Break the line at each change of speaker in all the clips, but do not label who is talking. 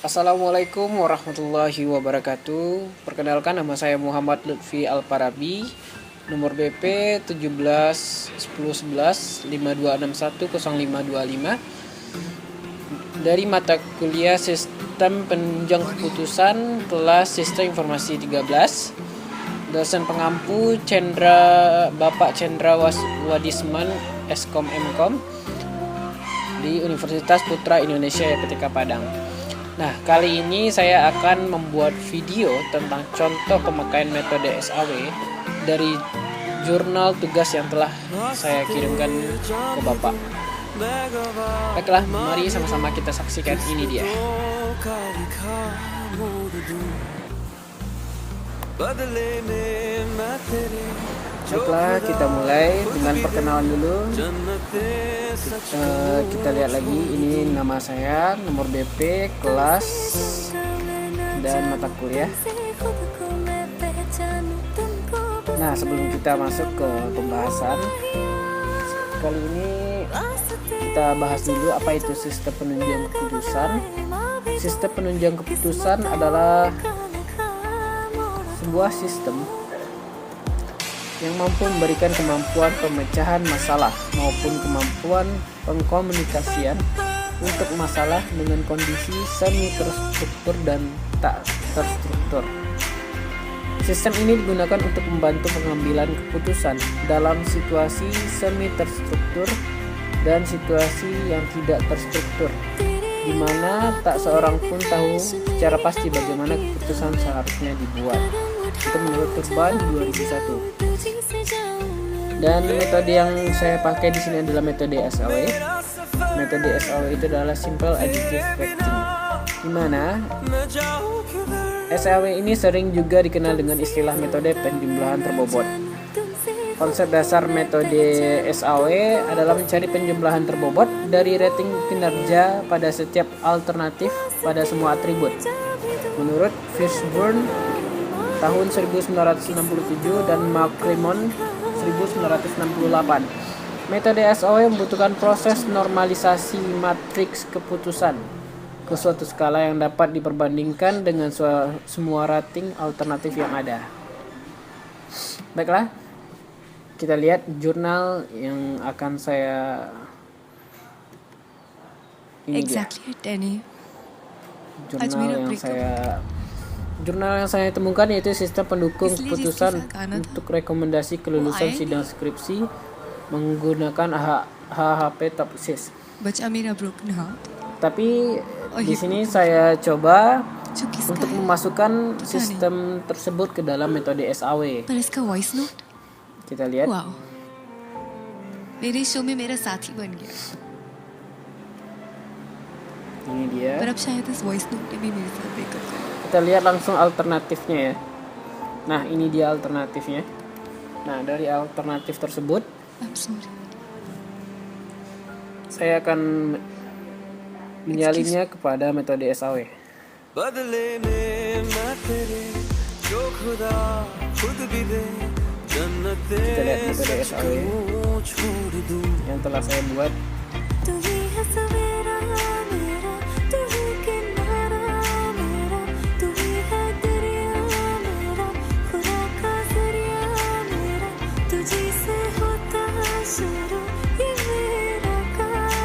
Assalamualaikum warahmatullahi wabarakatuh. Perkenalkan, nama saya Muhammad Lutfi Alparabi. Nomor BP 17 10 11 5261 0525. Dari mata kuliah Sistem Penunjang Keputusan, kelas Sistem Informasi 13. Dosen pengampu Bapak Cendra Wadisman, Eskom Mkom di Universitas Putra Indonesia YPTK Padang. Nah, kali ini saya akan membuat video tentang contoh pemakaian metode SAW dari jurnal tugas yang telah saya kirimkan ke Bapak. Baiklah, mari sama-sama kita saksikan, ini dia. Baiklah, kita mulai dengan perkenalan dulu. Kita lihat lagi, ini nama saya, nomor BP, kelas, dan mata kuliah. Nah, sebelum kita masuk ke pembahasan, kali ini kita bahas dulu apa itu sistem penunjang keputusan. Sistem penunjang keputusan adalah sebuah sistem yang mampu memberikan kemampuan pemecahan masalah maupun kemampuan pengkomunikasian untuk masalah dengan kondisi semi terstruktur dan tak terstruktur. Sistem ini digunakan untuk membantu pengambilan keputusan dalam situasi semi terstruktur dan situasi yang tidak terstruktur, di mana tak seorang pun tahu secara pasti bagaimana keputusan seharusnya dibuat. Itu menurut Turban 2001. Dan metode yang saya pakai di sini adalah metode SAW. Metode SAW itu adalah Simple Additive Factoring, di mana SAW ini sering juga dikenal dengan istilah metode penjumlahan terbobot. Konsep dasar metode SAW adalah mencari penjumlahan terbobot dari rating kinerja pada setiap alternatif pada semua atribut. Menurut Fishburne tahun 1967 dan McCrimmon 1968, metode SAW membutuhkan proses normalisasi matriks keputusan ke suatu skala yang dapat diperbandingkan dengan semua rating alternatif yang ada. Baiklah, kita lihat jurnal yang akan saya Jurnal yang saya temukan yaitu sistem pendukung keputusan untuk rekomendasi kelulusan sidang skripsi menggunakan HHP Topsys. Tapi di sini saya coba untuk memasukkan sistem tersebut ke dalam metode SAW. Kita lihat. Ini dia. Kita lihat langsung alternatifnya ya. Nah, ini dia alternatifnya. Nah, dari alternatif tersebut saya akan menyalinnya kepada metode SAW. Kita lihat metode SAW yang telah saya buat.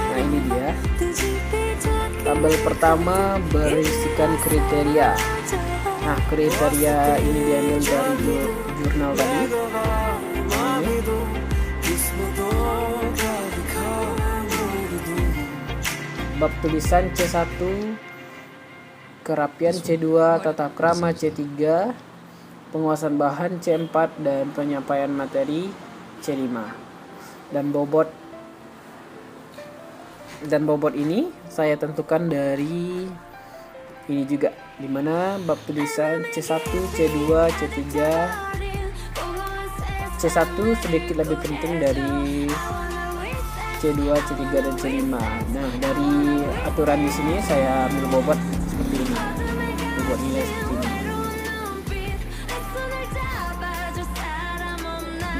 Nah, ini dia. Tabel pertama berisikan kriteria. Nah, kriteria ini diambil dari jurnal tadi. Bab tulisan C1, kerapian C2, tata krama C3, penguasaan bahan C4, dan penyampaian materi C5. Dan bobot ini saya tentukan dari ini juga, dimana bab tulisan C1, C2, C3, C1 sedikit lebih penting dari C2, C3, dan C5. Nah, dari aturan di sini saya ambil bobot seperti ini, bobot nilai seperti ini.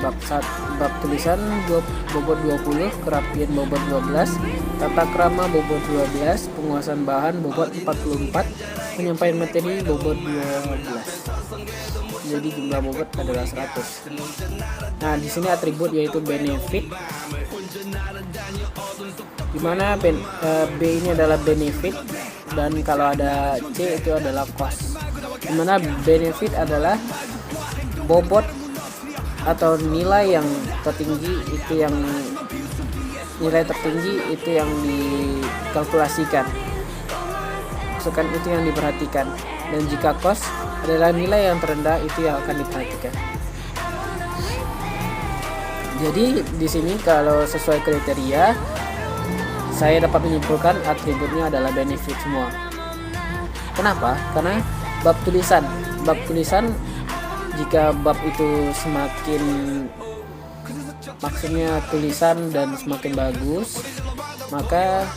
bab tulisan bobot 20, kerapian bobot 12, tata krama bobot 12, penguasaan bahan bobot 44, penyampaian materi bobot 12. Jadi jumlah bobot adalah 100. Nah, di sini atribut yaitu benefit, dimana B ini adalah benefit, dan kalau ada C itu adalah cost. Dimana benefit adalah bobot atau nilai yang tertinggi, itu yang dikalkulasikan, maksudkan itu yang diperhatikan. Dan jika cost adalah nilai yang terendah, itu yang akan diperhatikan. Jadi di sini kalau sesuai kriteria, saya dapat menyimpulkan atributnya adalah benefit semua. Kenapa? Karena bab tulisan jika bab itu semakin, maksudnya tulisan dan semakin bagus, maka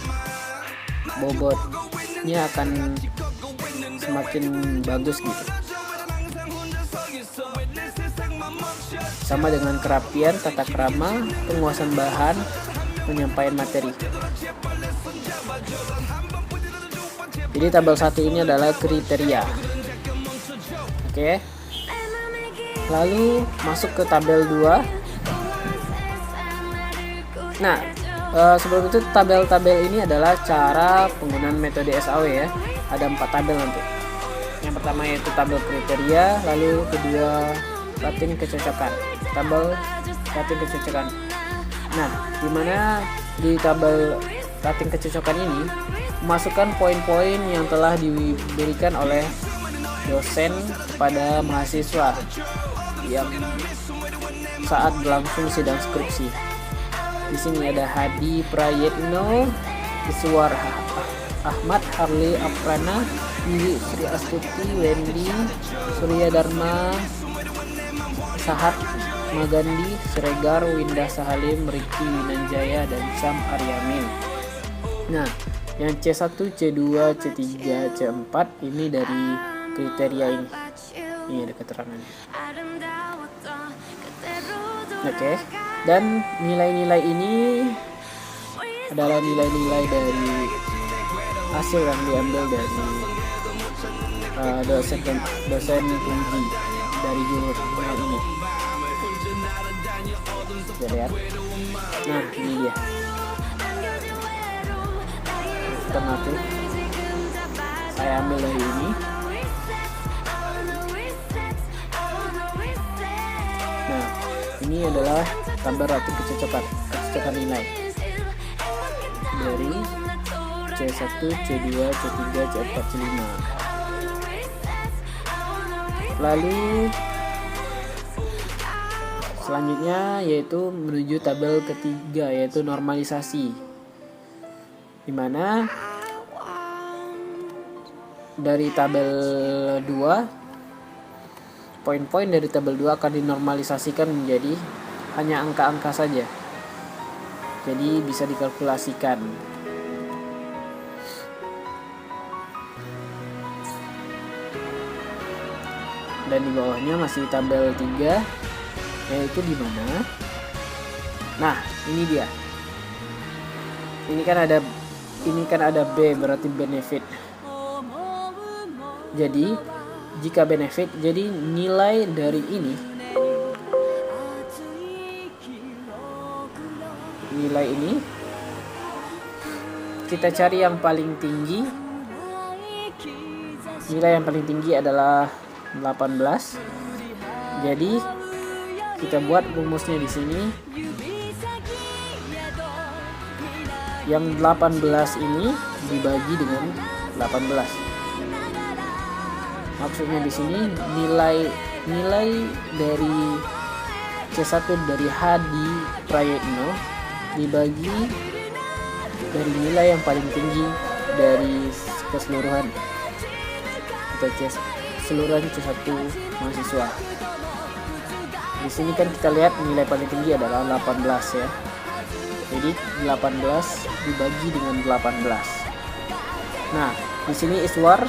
bobotnya akan semakin bagus gitu. Sama dengan kerapian, tata krama, penguasaan bahan, penyampaian materi. Jadi tabel 1 ini adalah kriteria. Oke. Lalu masuk ke tabel 2. Nah, sebelum itu tabel-tabel ini adalah cara penggunaan metode SAW ya. Ada 4 tabel nanti. Yang pertama yaitu tabel kriteria, lalu kedua rating kecocokan. Tabel rating kecocokan. Nah, dimana di tabel rating kecocokan ini memasukkan poin-poin yang telah diberikan oleh dosen kepada mahasiswa yang saat berlangsung sidang skripsi. Di sini ada Hadi Prayetno, Iswar Ahmad, Harley Aprana, Wiwi Sri Astuti, Wendy Surya Dharma, Sahat Magandi, Siregar, Windah Sahalim, Riki Winanjaya, dan Sam Aryamin. Nah, yang C1, C2, C3, C4 ini dari kriteria ini. Ini ada keterangannya. Oke. Dan nilai-nilai ini adalah nilai-nilai dari hasil yang diambil dari dosen tinggi dari jurnal ini. Bisa lihat. Nah, ini dia. Alternatif. Saya ambil dari ini. Nah, ini adalah tabel rating kecocokan nilai dari C1, C2, C3, C4, C5. Lalu selanjutnya yaitu menuju tabel ketiga, yaitu normalisasi, dimana dari tabel 2, poin-poin dari tabel 2 akan dinormalisasikan menjadi hanya angka-angka saja, jadi bisa dikalkulasikan. Dan di bawahnya masih tabel 3, yaitu di mana? Nah, ini dia. Ini kan ada B, berarti benefit. Jadi, jika benefit, jadi nilai dari ini, kita cari yang paling tinggi. Nilai yang paling tinggi adalah 18. Jadi kita buat rumusnya di sini. Yang 18 ini dibagi dengan 18. Maksudnya di sini nilai dari C1 dari Hadi Prayetno dibagi dari nilai yang paling tinggi dari keseluruhan atau keseluruhan C1 mahasiswa. Di sini kan kita lihat nilai paling tinggi adalah 18 ya. Jadi 18 dibagi dengan 18. Nah, di sini Iswar,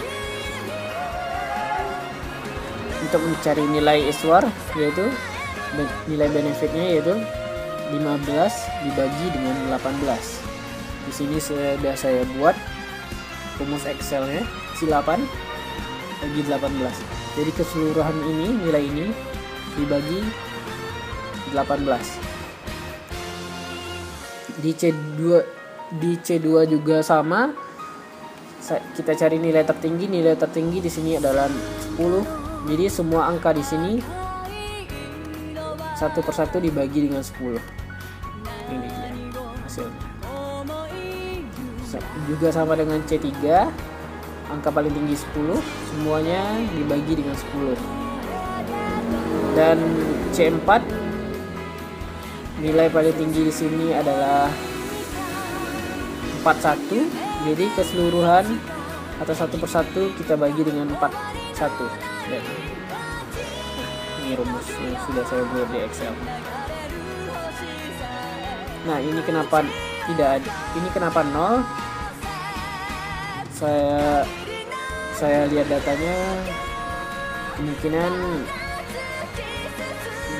untuk mencari nilai Iswar yaitu nilai benefitnya yaitu 15 dibagi dengan 18. Di sini sudah saya buat rumus Excelnya, si 8 bagi 18. Jadi keseluruhan ini, nilai ini dibagi 18. Di C2 juga sama. Kita cari nilai tertinggi. Nilai tertinggi di sini adalah 10. Jadi semua angka di sini satu persatu dibagi dengan 10. Ini dia hasilnya. Juga sama dengan C3, angka paling tinggi 10, semuanya dibagi dengan 10. Dan C4, nilai paling tinggi di sini adalah 41. Jadi keseluruhan atau satu persatu kita bagi dengan 41. Nah, ini rumus yang sudah saya buat di Excel. Nah, ini kenapa tidak ada? Ini kenapa 0? Saya lihat datanya, kemungkinan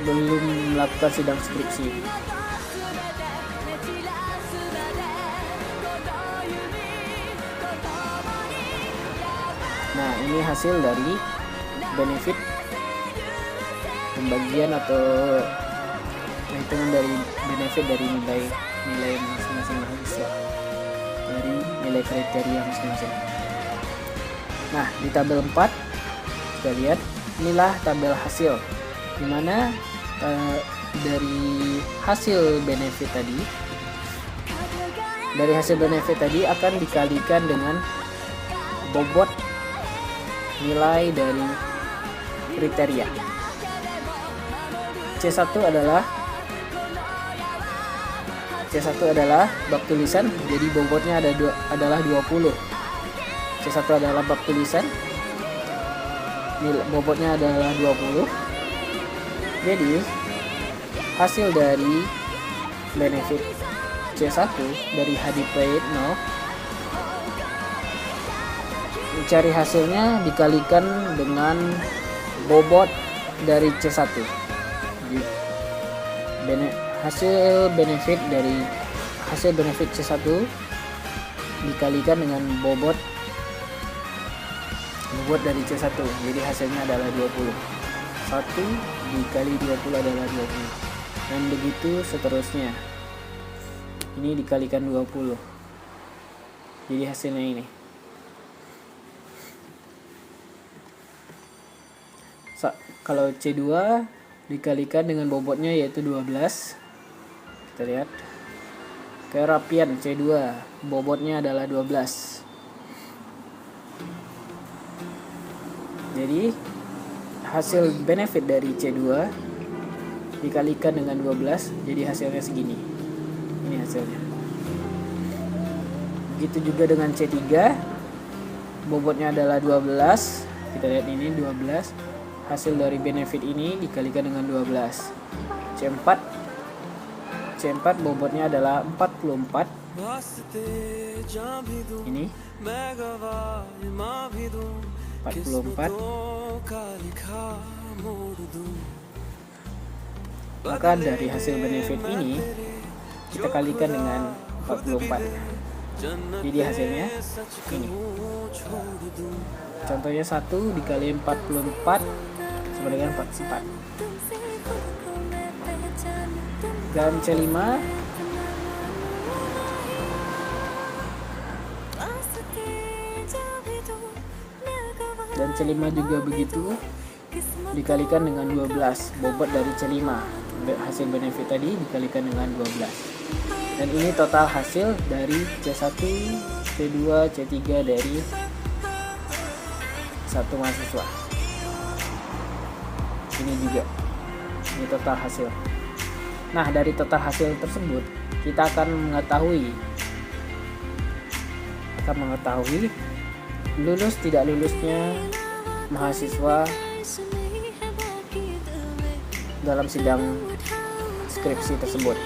belum melakukan sidang skripsi. Nah, ini hasil dari benefit pembagian atau hitungan dari benefit dari nilai masing-masing mahasiswa, dari nilai kriteria masing-masing. Nah, di tabel 4 kita lihat, inilah tabel hasil, dimana dari hasil benefit tadi akan dikalikan dengan bobot nilai dari kriteria. C1 adalah bab tulisan, jadi bobotnya adalah 20. C1 adalah bab tulisan, bobotnya adalah 20. Jadi hasil dari benefit C1 dari HDP 0, mencari hasilnya dikalikan dengan bobot dari C1. Hasil benefit C1 dikalikan dengan bobot dari C1. Jadi hasilnya adalah 20. 1 dikali 20 adalah 20. Dan begitu seterusnya. Ini dikalikan 20. Jadi hasilnya ini. Kalau C2 dikalikan dengan bobotnya yaitu 12. Kita lihat. Kerapian C2 bobotnya adalah 12. Jadi hasil benefit dari C2 dikalikan dengan 12, jadi hasilnya segini. Ini hasilnya. Begitu juga dengan C3, bobotnya adalah 12. Kita lihat ini 12. Hasil dari benefit ini dikalikan dengan 12. C4 bobotnya adalah 44. Ini 44. Maka dari hasil benefit ini kita kalikan dengan 44. Jadi hasilnya ini. Contohnya 1 dikali 44 sama dengan 44. Dan C5 juga begitu, dikalikan dengan 12, bobot dari C5. Hasil benefit tadi dikalikan dengan 12. Dan ini total hasil dari C1, C2, C3 dari satu mahasiswa. Ini juga, ini total hasil. Nah, dari total hasil tersebut kita akan mengetahui lulus tidak lulusnya mahasiswa dalam sidang skripsi tersebut.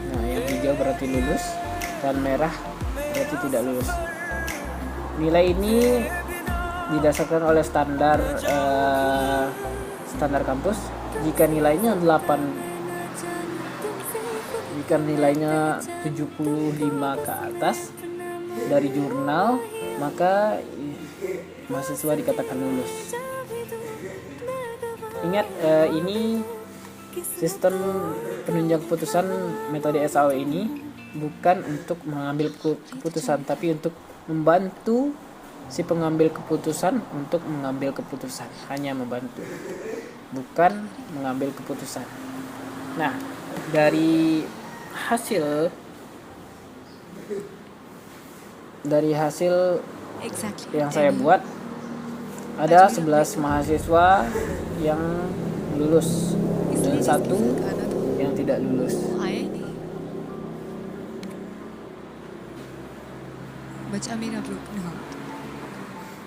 Nah, yang hijau berarti lulus dan merah berarti tidak lulus. Nilai ini didasarkan oleh standar kampus, Jika nilainya 75 ke atas dari jurnal, maka mahasiswa dikatakan lulus. Ingat, ini sistem penunjang keputusan metode SAO ini bukan untuk mengambil keputusan, tapi untuk membantu si pengambil keputusan untuk mengambil keputusan. Hanya membantu, bukan mengambil keputusan. Nah, dari hasil yang saya buat, ada 11 mahasiswa yang lulus dan 1 yang tidak lulus.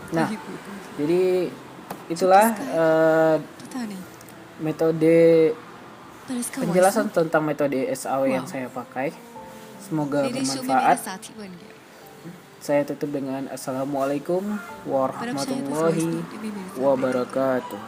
Nah, jadi itulah metode penjelasan tentang metode SAO yang saya pakai. Semoga bermanfaat. Saya tutup dengan Assalamualaikum warahmatullahi wabarakatuh.